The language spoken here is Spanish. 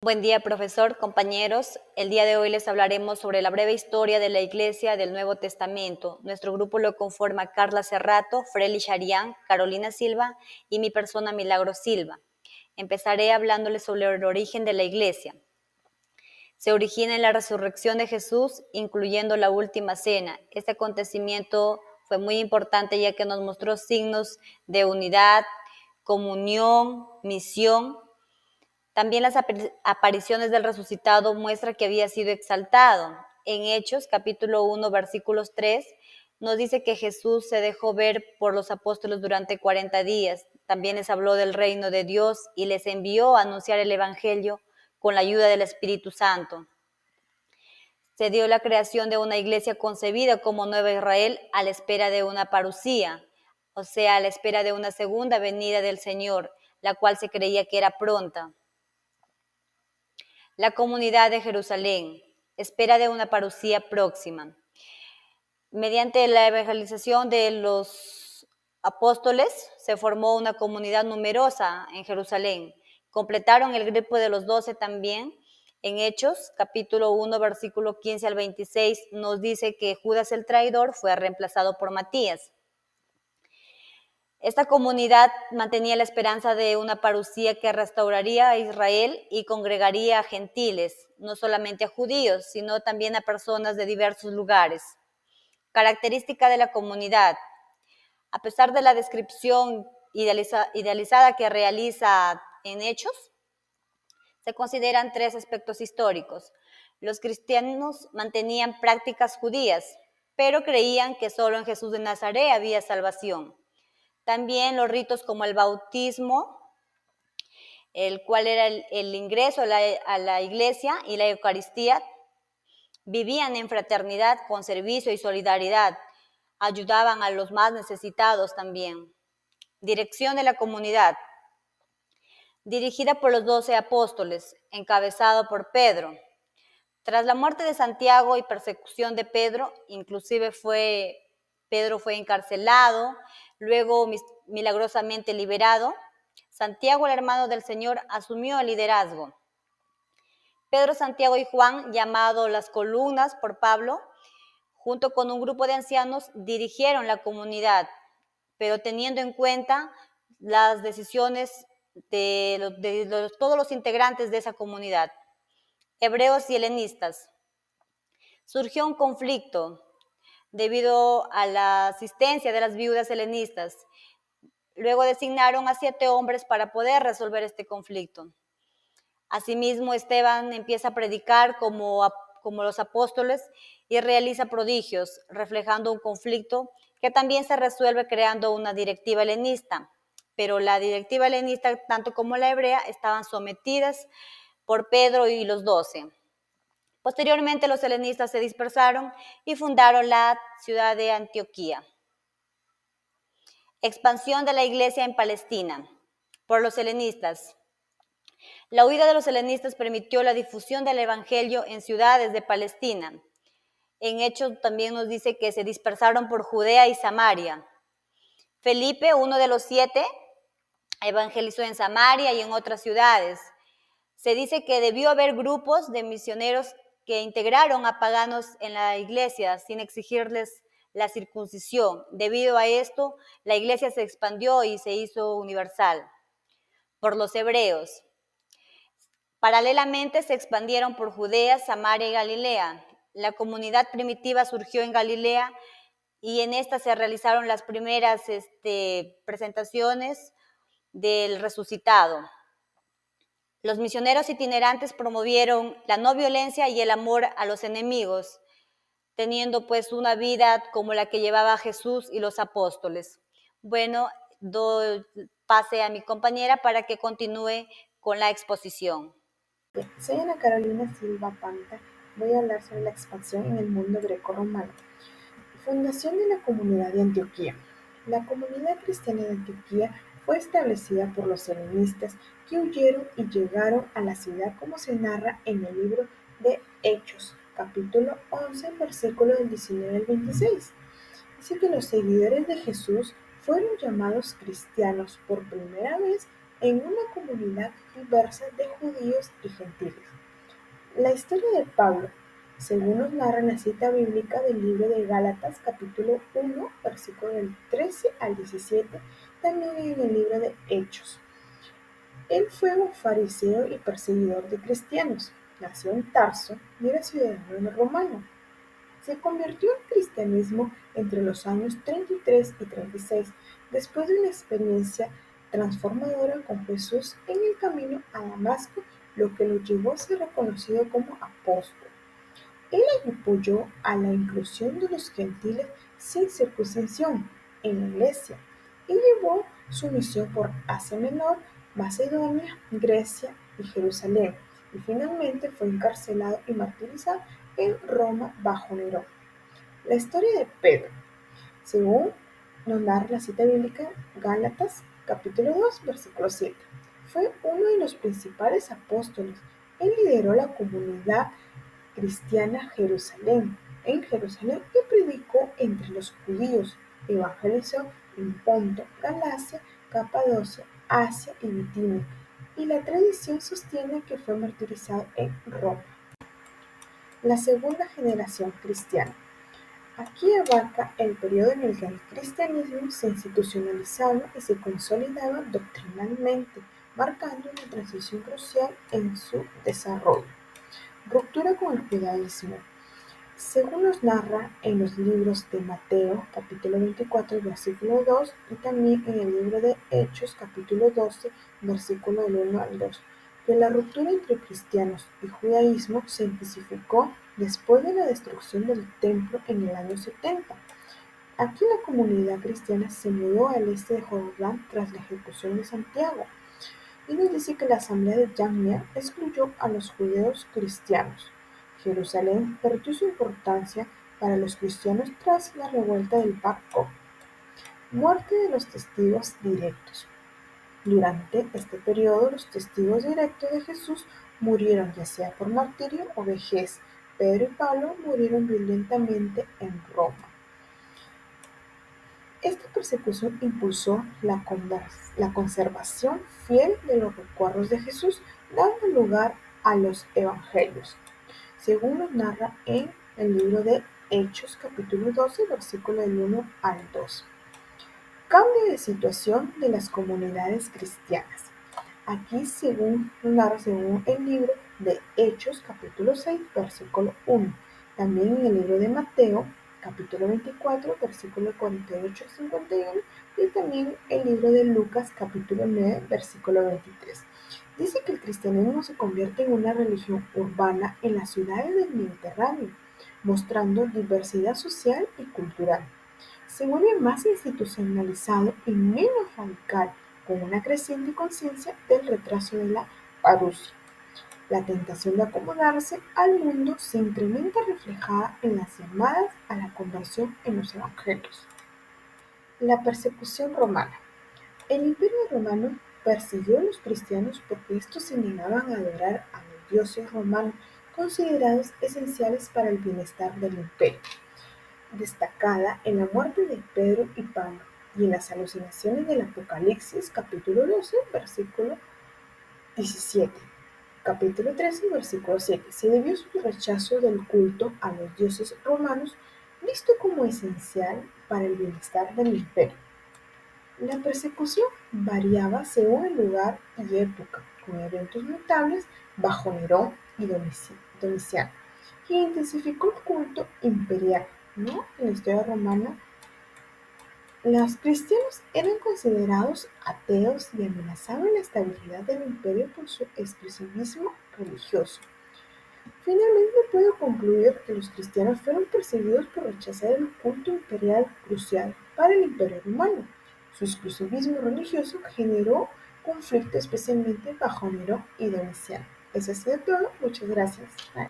Buen día, profesor, compañeros. El día de hoy les hablaremos sobre la breve historia de la Iglesia del Nuevo Testamento. Nuestro grupo lo conforma Carla Cerrato, Freli Sharián, Carolina Silva y mi persona Milagro Silva. Empezaré hablándoles sobre el origen de la Iglesia. Se origina en la resurrección de Jesús, incluyendo la última cena. Este acontecimiento fue muy importante ya que nos mostró signos de unidad, comunión, misión. También las apariciones del resucitado muestran que había sido exaltado. En Hechos, capítulo 1, versículos 3, nos dice que Jesús se dejó ver por los apóstoles durante 40 días. También les habló del reino de Dios y les envió a anunciar el evangelio con la ayuda del Espíritu Santo. Se dio la creación de una iglesia concebida como Nueva Israel a la espera de una parusía, o sea, a la espera de una segunda venida del Señor, la cual se creía que era pronta. La comunidad de Jerusalén, espera de una parusía próxima. Mediante la evangelización de los apóstoles, se formó una comunidad numerosa en Jerusalén. Completaron el grupo de los 12 también. En Hechos, capítulo 1, versículo 15 al 26, nos dice que Judas el traidor fue reemplazado por Matías. Esta comunidad mantenía la esperanza de una parusía que restauraría a Israel y congregaría a gentiles, no solamente a judíos, sino también a personas de diversos lugares. Característica de la comunidad. A pesar de la descripción idealizada que realiza en Hechos, se consideran 3 aspectos históricos. Los cristianos mantenían prácticas judías, pero creían que solo en Jesús de Nazaret había salvación. También los ritos como el bautismo, el cual era el ingreso a la iglesia, y la Eucaristía, vivían en fraternidad con servicio y solidaridad. Ayudaban a los más necesitados también. Dirección de la comunidad. Dirigida por los 12 apóstoles, encabezado por Pedro. Tras la muerte de Santiago y persecución de Pedro, inclusive Pedro fue encarcelado, luego milagrosamente liberado. Santiago, el hermano del Señor, asumió el liderazgo. Pedro, Santiago y Juan, llamado las columnas por Pablo, junto con un grupo de ancianos, dirigieron la comunidad, pero teniendo en cuenta las decisiones de todos los integrantes de esa comunidad. Hebreos y helenistas. Surgió un conflicto debido a la asistencia de las viudas helenistas. Luego designaron a 7 hombres para poder resolver este conflicto. Asimismo, Esteban empieza a predicar como los apóstoles y realiza prodigios, reflejando un conflicto que también se resuelve creando una directiva helenista. Pero la directiva helenista, tanto como la hebrea, estaban sometidas por Pedro y los 12. Posteriormente, los helenistas se dispersaron y fundaron la ciudad de Antioquía. Expansión de la iglesia en Palestina por los helenistas. La huida de los helenistas permitió la difusión del evangelio en ciudades de Palestina. En Hechos también nos dice que se dispersaron por Judea y Samaria. Felipe, uno de los 7, evangelizó en Samaria y en otras ciudades. Se dice que debió haber grupos de misioneros que integraron a paganos en la iglesia sin exigirles la circuncisión. Debido a esto, la iglesia se expandió y se hizo universal. Por los hebreos. Paralelamente se expandieron por Judea, Samaria y Galilea. La comunidad primitiva surgió en Galilea y en esta se realizaron las primeras presentaciones del resucitado. Los misioneros itinerantes promovieron la no violencia y el amor a los enemigos, teniendo pues una vida como la que llevaba Jesús y los apóstoles. Bueno, doy pase a mi compañera para que continúe con la exposición. Soy Ana Carolina Silva Panta. Voy a hablar sobre la expansión en el mundo grecorromano. Fundación de la comunidad de Antioquía. La comunidad cristiana de Antioquía fue establecida por los helenistas que huyeron y llegaron a la ciudad, como se narra en el libro de Hechos, capítulo 11, versículos del 19 al 26. Dice que los seguidores de Jesús fueron llamados cristianos por primera vez en una comunidad diversa de judíos y gentiles. La historia de Pablo, según nos narra la cita bíblica del libro de Gálatas, capítulo 1, versículo del 13 al 17, también en el libro de Hechos. Él fue un fariseo y perseguidor de cristianos. Nació en Tarso y era ciudadano romano. Se convirtió al cristianismo entre los años 33 y 36, después de una experiencia transformadora con Jesús en el camino a Damasco, lo que lo llevó a ser reconocido como apóstol. Él apoyó a la inclusión de los gentiles sin circuncisión en la iglesia y llevó su misión por Asia Menor, Macedonia, Grecia y Jerusalén, y finalmente fue encarcelado y martirizado en Roma bajo Nerón. La historia de Pedro, según nos narra la cita bíblica Gálatas capítulo 2, versículo 7, fue uno de los principales apóstoles. Él lideró la comunidad cristiana en Jerusalén y predicó entre los judíos, evangelizó en Ponto, Galacia, Capadocia, Asia y Bitinia, y la tradición sostiene que fue martirizado en Roma. La segunda generación cristiana. Aquí abarca el periodo en el que el cristianismo se institucionalizaba y se consolidaba doctrinalmente, marcando una transición crucial en su desarrollo. Ruptura con el judaísmo. Según nos narra en los libros de Mateo, capítulo 24, versículo 2, y también en el libro de Hechos, capítulo 12, versículo del 1 al 2, que la ruptura entre cristianos y judaísmo se intensificó después de la destrucción del templo en el año 70. Aquí la comunidad cristiana se mudó al este de Jordán tras la ejecución de Santiago, y nos dice que la asamblea de Jamnia excluyó a los judíos cristianos. Jerusalén perdió su importancia para los cristianos tras la revuelta del Bar Kokhba. Muerte de los testigos directos. Durante este periodo, los testigos directos de Jesús murieron ya sea por martirio o vejez. Pedro y Pablo murieron violentamente en Roma. Esta persecución impulsó la conservación fiel de los recuerdos de Jesús, dando lugar a los evangelios, según nos narra en el libro de Hechos, capítulo 12, versículo del 1 al 2. Cambio de situación de las comunidades cristianas. Aquí, según nos narra según el libro de Hechos, capítulo 6, versículo 1. También en el libro de Mateo, capítulo 24, versículo 48 al 51, y también el libro de Lucas, capítulo 9, versículo 23. Dice que el cristianismo se convierte en una religión urbana en las ciudades del Mediterráneo, mostrando diversidad social y cultural. Se vuelve más institucionalizado y menos radical, con una creciente conciencia del retraso de la parusia. La tentación de acomodarse al mundo se incrementa reflejada en las llamadas a la conversión en los evangelios. La persecución romana. El Imperio Romano persiguió a los cristianos porque estos se negaban a adorar a los dioses romanos considerados esenciales para el bienestar del imperio, destacada en la muerte de Pedro y Pablo y en las alucinaciones del Apocalipsis capítulo 12, versículo 17. Capítulo 13, versículo 7, se debió a su rechazo del culto a los dioses romanos, visto como esencial para el bienestar del imperio. La persecución variaba según el lugar y época, con eventos notables bajo Nerón y Domiciano, quien intensificó el culto imperial. En la historia romana, los cristianos eran considerados ateos y amenazaban la estabilidad del imperio por su exclusivismo religioso. Finalmente puedo concluir que los cristianos fueron perseguidos por rechazar el culto imperial crucial para el imperio romano. Su exclusivismo religioso generó conflicto especialmente bajo Nerón y Domiciano. Eso ha sido todo. Muchas gracias.